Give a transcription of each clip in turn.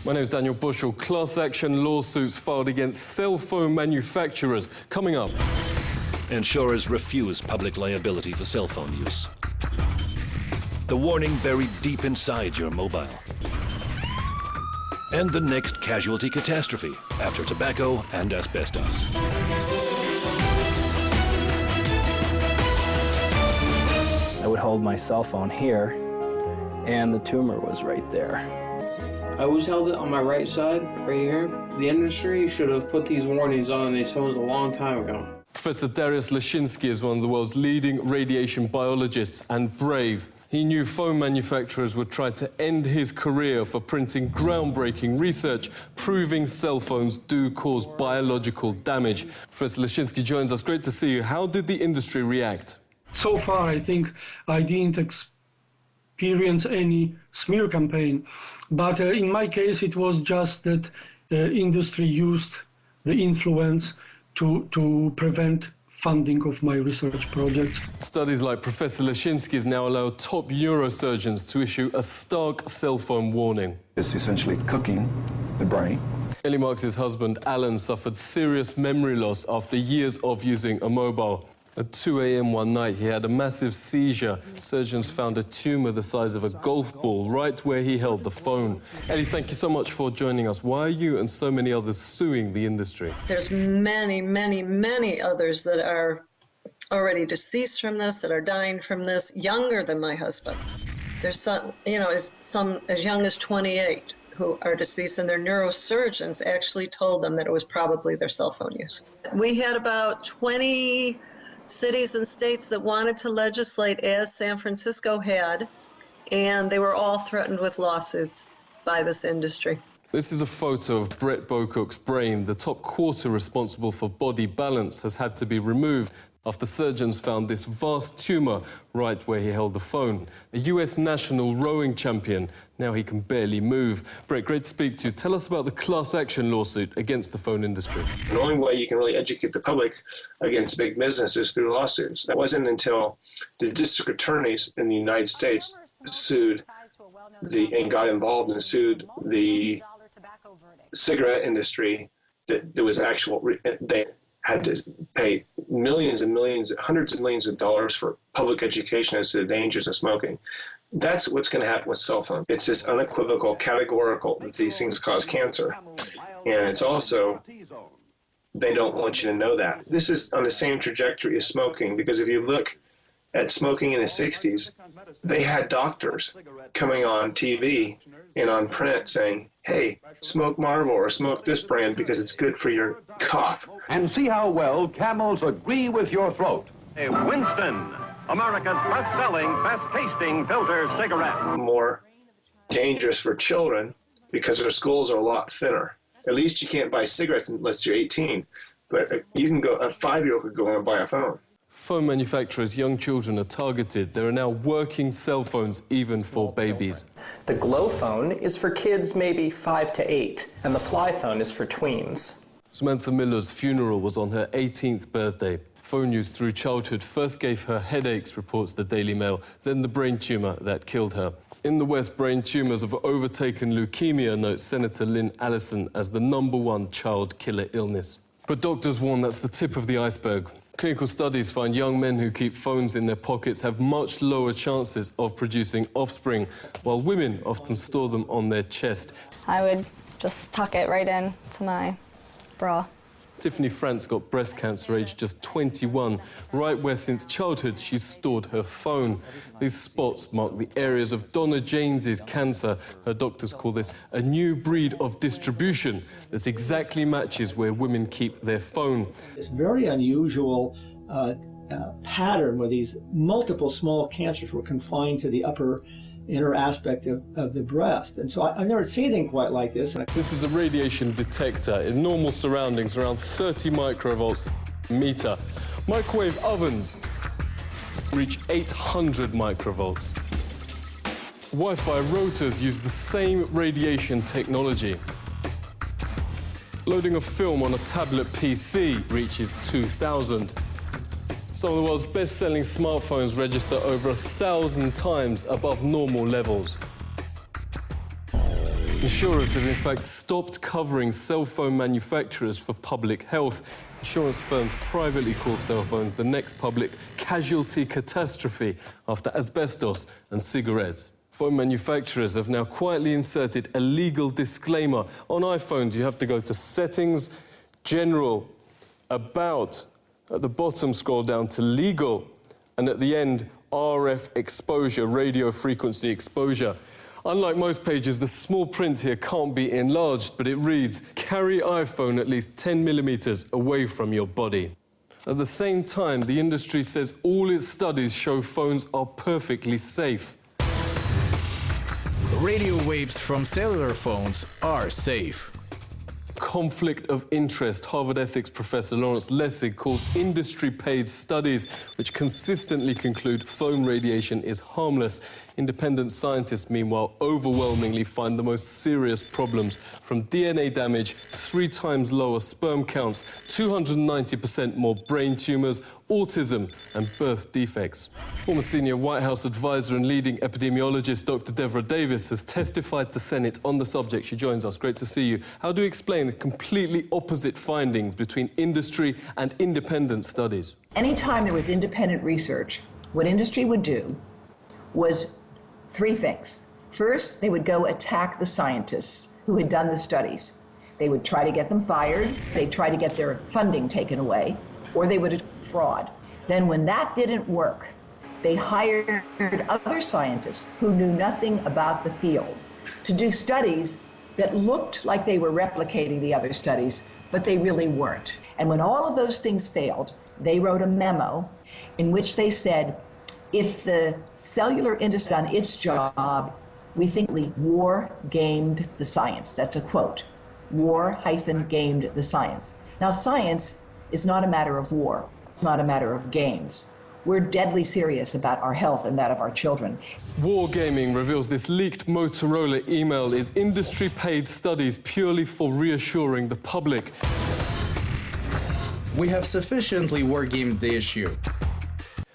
My name is Daniel Bushell. Class action lawsuits filed against cell phone manufacturers. Coming up. Insurers refuse public liability for cell phone use. The warning buried deep inside your mobile. And the next casualty catastrophe after tobacco and asbestos. I would hold my cell phone here, and the tumor was right there. I always held it on my right side, right here. The industry should have put these warnings on these phones a long time ago. Professor Dariusz Leszczynski is one of the world's leading radiation biologists and brave. He knew phone manufacturers would try to end his career for printing groundbreaking research proving cell phones do cause biological damage. Professor Leszczynski joins us. Great to see you. How did the industry react? So far, I think I didn't experience any smear campaign. But in my case, it was just that the industry used the influence to prevent funding of my research projects. Studies like Professor Leszczynski's now allow top neurosurgeons to issue a stark cell phone warning. It's essentially cooking the brain. Ellie Marks' husband, Alan, suffered serious memory loss after years of using a mobile. At 2 a.m. one night, he had a massive seizure. Surgeons found a tumor the size of a golf ball right where he held the phone. Ellie, thank you so much for joining us. Why are you and so many others suing the industry? There's many, many, many others that are already deceased from this, that are dying from this, younger than my husband. There's some, some as young as 28 who are deceased, and their neurosurgeons actually told them that it was probably their cell phone use. We had about 20 cities and states that wanted to legislate as San Francisco had, and they were all threatened with lawsuits by this industry. This is a photo of Brett Bocook's brain. The top quarter responsible for body balance has had to be removed after surgeons found this vast tumor right where he held the phone. A US national rowing champion, now he can barely move. Brett, great to speak to you. Tell us about the class action lawsuit against the phone industry. The only way you can really educate the public against big business is through lawsuits. That wasn't until the district attorneys in the United States sued and got involved and sued the cigarette industry that there was they had to pay millions and millions, hundreds of millions of dollars for public education as to the dangers of smoking. That's what's going to happen with cell phones. It's just unequivocal, categorical that these things cause cancer. And it's also, they don't want you to know that. This is on the same trajectory as smoking, because if you look at smoking in the 60s, they had doctors coming on TV and on print saying, hey, smoke Marlboro or smoke this brand because it's good for your cough. And see how well Camels agree with your throat. A Winston, America's best-selling, best-tasting filter cigarette. More dangerous for children because their skulls are a lot thinner. At least you can't buy cigarettes unless you're 18, but you can go, a 5-year-old could go and buy a phone. Phone manufacturers' young children are targeted. There are now working cell phones even for babies. The Glow phone is for kids maybe 5 to 8, and the Fly phone is for tweens. Samantha Miller's funeral was on her 18th birthday. Phone use through childhood first gave her headaches, reports the Daily Mail, then the brain tumour that killed her. In the West, brain tumours have overtaken leukemia, notes Senator Lynn Allison, as the #1 child killer illness. But doctors warn that's the tip of the iceberg. Clinical studies find young men who keep phones in their pockets have much lower chances of producing offspring, while women often store them on their chest. I would just tuck it right in to my bra. Tiffany France got breast cancer aged just 21, right where since childhood she's stored her phone. These spots mark the areas of Donna James's cancer. Her doctors call this a new breed of distribution that exactly matches where women keep their phone. It's very unusual pattern where these multiple small cancers were confined to the upper inner aspect of the breast. And so I've never seen anything quite like this. This is a radiation detector. In normal surroundings, around 30 microvolts a meter. Microwave ovens reach 800 microvolts. Wi-Fi routers use the same radiation technology. Loading a film on a tablet PC reaches 2,000. Some of the world's best-selling smartphones register over 1,000 times above normal levels. Insurers have in fact stopped covering cell phone manufacturers for public health. Insurance firms privately call cell phones the next public casualty catastrophe after asbestos and cigarettes. Phone manufacturers have now quietly inserted a legal disclaimer. On iPhones, you have to go to Settings, General, About. At the bottom, scroll down to Legal. And at the end, RF exposure, radio frequency exposure. Unlike most pages, the small print here can't be enlarged, but it reads, carry iPhone at least 10 millimeters away from your body. At the same time, the industry says all its studies show phones are perfectly safe. Radio waves from cellular phones are safe. Conflict of interest. Harvard ethics professor Lawrence Lessig calls industry-paid studies which consistently conclude phone radiation is harmless. Independent scientists, meanwhile, overwhelmingly find the most serious problems, from DNA damage, 3 times lower sperm counts, 290% more brain tumours, autism and birth defects. Former senior White House advisor and leading epidemiologist Dr. Deborah Davis has testified to Senate on the subject. She joins us. Great to see you. How do you explain the completely opposite findings between industry and independent studies? Anytime there was independent research, what industry would do was 3 things. First, they would go attack the scientists who had done the studies. They would try to get them fired, they'd try to get their funding taken away, or they would fraud. Then when that didn't work, they hired other scientists who knew nothing about the field to do studies that looked like they were replicating the other studies, but they really weren't. And when all of those things failed, they wrote a memo in which they said, if the cellular industry done its job, we think war gamed the science. That's a quote. War-gamed the science. Now, science is not a matter of war, not a matter of games. We're deadly serious about our health and that of our children. Wargaming reveals this leaked Motorola email is industry-paid studies purely for reassuring the public. We have sufficiently wargamed the issue.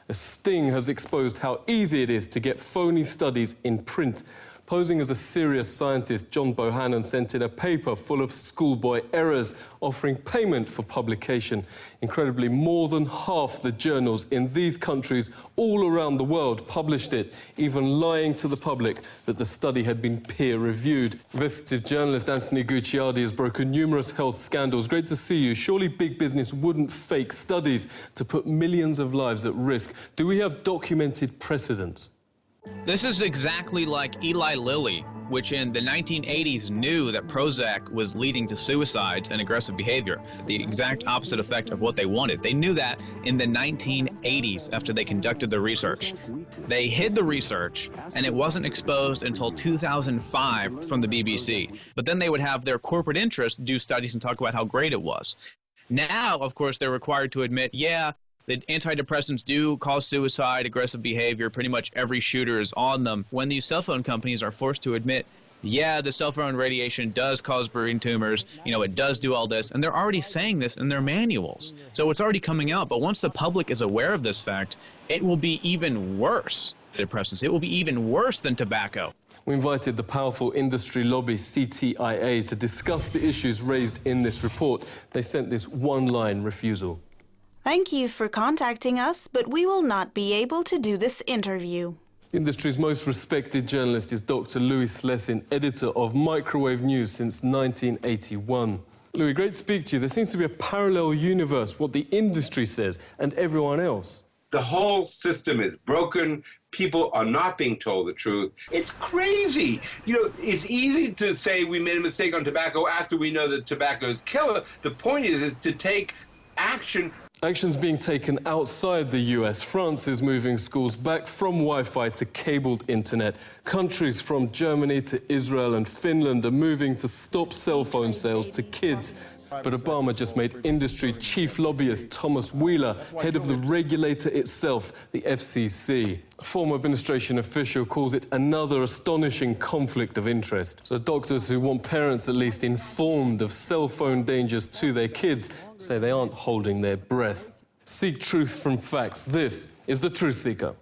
A sting has exposed how easy it is to get phony studies in print. Posing as a serious scientist, John Bohannon sent in a paper full of schoolboy errors, offering payment for publication. Incredibly, more than half the journals in these countries all around the world published it, even lying to the public that the study had been peer-reviewed. Investigative journalist Anthony Gucciardi has broken numerous health scandals. Great to see you. Surely big business wouldn't fake studies to put millions of lives at risk. Do we have documented precedents? This is exactly like Eli Lilly, which in the 1980s knew that Prozac was leading to suicides and aggressive behavior, the exact opposite effect of what they wanted. They knew that in the 1980s after they conducted the research. They hid the research, and it wasn't exposed until 2005 from the BBC. But then they would have their corporate interests do studies and talk about how great it was. Now, of course, they're required to admit, yeah, the antidepressants do cause suicide, aggressive behavior. Pretty much every shooter is on them. When these cell phone companies are forced to admit, yeah, the cell phone radiation does cause brain tumors, it does do all this, and they're already saying this in their manuals. So it's already coming out, but once the public is aware of this fact, it will be even worse. Depressants. It will be even worse than tobacco. We invited the powerful industry lobby CTIA to discuss the issues raised in this report. They sent this one-line refusal. Thank you for contacting us, but we will not be able to do this interview. The industry's most respected journalist is Dr. Louis Slessin, editor of Microwave News since 1981. Louis, great to speak to you. There seems to be a parallel universe, what the industry says and everyone else. The whole system is broken. People are not being told the truth. It's crazy. It's easy to say we made a mistake on tobacco after we know that tobacco is killer. The point is to take action. Actions being taken outside the US. France is moving schools back from Wi-Fi to cabled internet. Countries from Germany to Israel and Finland are moving to stop cell phone sales to kids. But Obama just made industry chief lobbyist Thomas Wheeler head of the regulator itself, the FCC. A former administration official calls it another astonishing conflict of interest. So doctors who want parents at least informed of cell phone dangers to their kids say they aren't holding their breath. Seek truth from facts. This is The Truth Seeker.